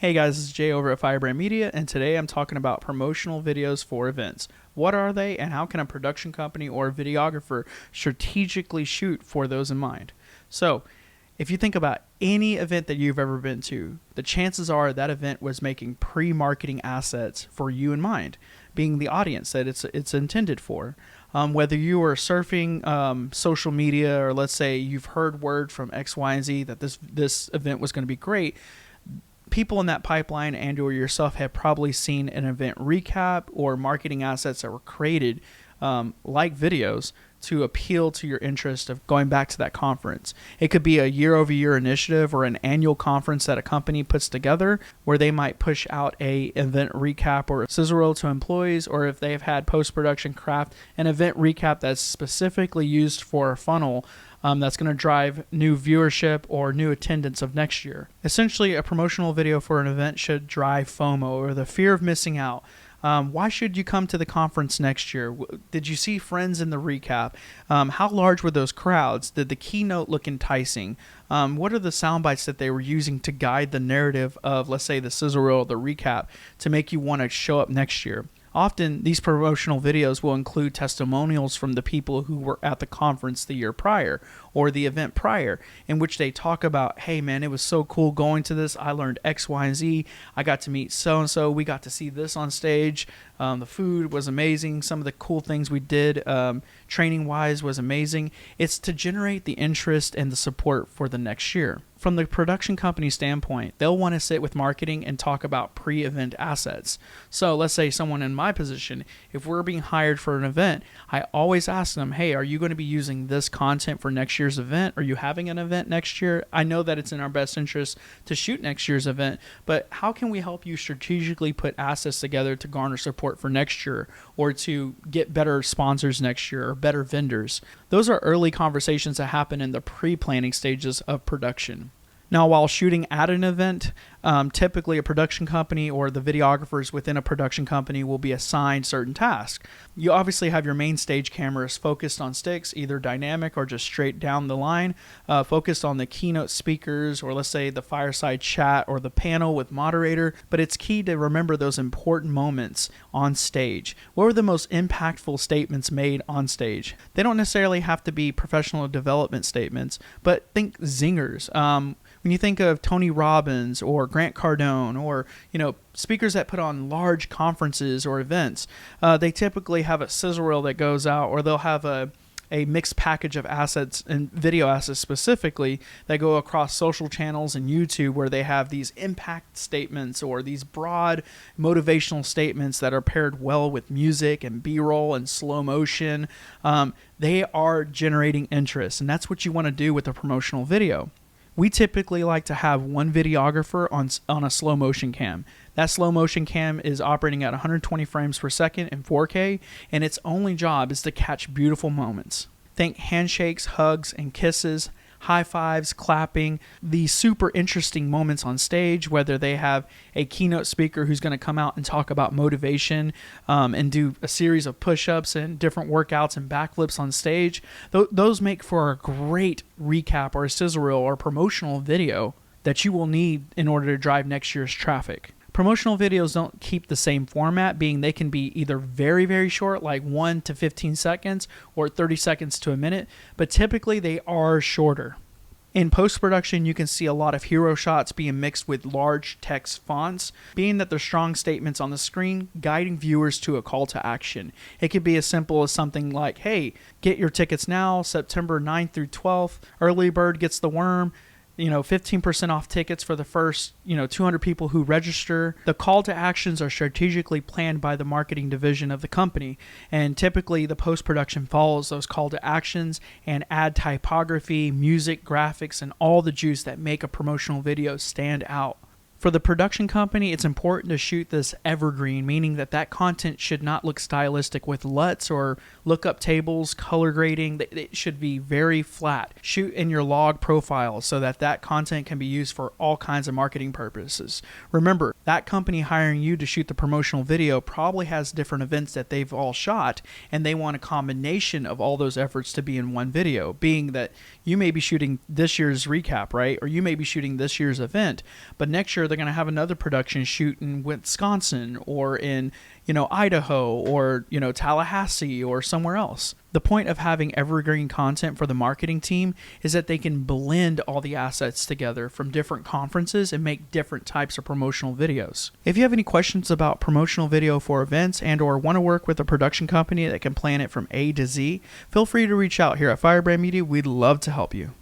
Hey guys, this is Jay over at Firebrand Media, and today I'm talking about promotional videos for events. What are they, and how can a production company or videographer strategically shoot for those in mind? So, if you think about any event that you've ever been to, the chances are that event was making pre-marketing assets for you in mind, being the audience that it's intended for. Whether you are surfing social media, or let's say you've heard word from X, Y, and Z that this event was going to be great, people in that pipeline and or yourself have probably seen an event recap or marketing assets that were created like videos to appeal to your interest of going back to that conference. It could be a year-over-year initiative or an annual conference that a company puts together where they might push out a event recap or a Sizzle to employees, or if they've had post-production craft, an event recap that's specifically used for a funnel that's going to drive new viewership or new attendance of next year. Essentially, a promotional video for an event should drive FOMO, or the fear of missing out. Why should you come to the conference next year? Did you see friends in the recap? How large were those crowds? Did the keynote look enticing? What are the sound bites that they were using to guide the narrative of, let's say, the sizzle reel, the recap, to make you want to show up next year? Often, these promotional videos will include testimonials from the people who were at the conference the year prior or the event prior, in which they talk about, hey man, it was so cool going to this. I learned X, Y, and Z. I got to meet so-and-so. We got to see this on stage. The food was amazing. Some of the cool things we did training-wise was amazing. It's to generate the interest and the support for the next year. From the production company standpoint, they'll want to sit with marketing and talk about pre-event assets. So let's say someone in my position, if we're being hired for an event, I always ask them, hey, are you going to be using this content for next year's event? Are you having an event next year? I know that it's in our best interest to shoot next year's event, but how can we help you strategically put assets together to garner support for next year, or to get better sponsors next year or better vendors? Those are early conversations that happen in the pre-planning stages of production. Now, while shooting at an event, typically a production company or the videographers within a production company will be assigned certain tasks. You obviously have your main stage cameras focused on sticks, either dynamic or just straight down the line, focused on the keynote speakers, or let's say the fireside chat or the panel with moderator. But it's key to remember those important moments on stage. What were the most impactful statements made on stage? They don't necessarily have to be professional development statements, but think zingers. When you think of Tony Robbins or Grant Cardone, or speakers that put on large conferences or events, they typically have a sizzle reel that goes out, or they'll have a mixed package of assets and video assets specifically that go across social channels and YouTube, where they have these impact statements or these broad motivational statements that are paired well with music and B-roll and slow motion. They are generating interest, and that's what you want to do with a promotional video. We typically like to have one videographer on a slow motion cam. That slow motion cam is operating at 120 frames per second in 4K, and its only job is to catch beautiful moments. Think handshakes, hugs, and kisses, high fives, clapping, these super interesting moments on stage, whether they have a keynote speaker who's going to come out and talk about motivation and do a series of push-ups and different workouts and backflips on stage. Those make for a great recap or a sizzle reel or promotional video that you will need in order to drive next year's traffic. Promotional videos don't keep the same format, being they can be either very, very short, like 1 to 15 seconds, or 30 seconds to a minute, but typically they are shorter. In post-production, you can see a lot of hero shots being mixed with large text fonts, being that they're strong statements on the screen, guiding viewers to a call to action. It could be as simple as something like, hey, get your tickets now, September 9th through 12th, early bird gets the worm. 15% off tickets for the first, 200 people who register. The call to actions are strategically planned by the marketing division of the company, and typically the post-production follows those call to actions and add typography, music, graphics, and all the juice that make a promotional video stand out. For the production company, it's important to shoot this evergreen, meaning that content should not look stylistic with LUTs or lookup tables, color grading. It should be very flat. Shoot in your log profile so that content can be used for all kinds of marketing purposes. Remember, that company hiring you to shoot the promotional video probably has different events that they've all shot, and they want a combination of all those efforts to be in one video, being that you may be shooting this year's recap, right? Or you may be shooting this year's event, but next year they're going to have another production shoot in Wisconsin or in, Idaho or, Tallahassee or somewhere else. The point of having evergreen content for the marketing team is that they can blend all the assets together from different conferences and make different types of promotional videos. If you have any questions about promotional video for events and or want to work with a production company that can plan it from A to Z, feel free to reach out here at Firebrand Media. We'd love to help you.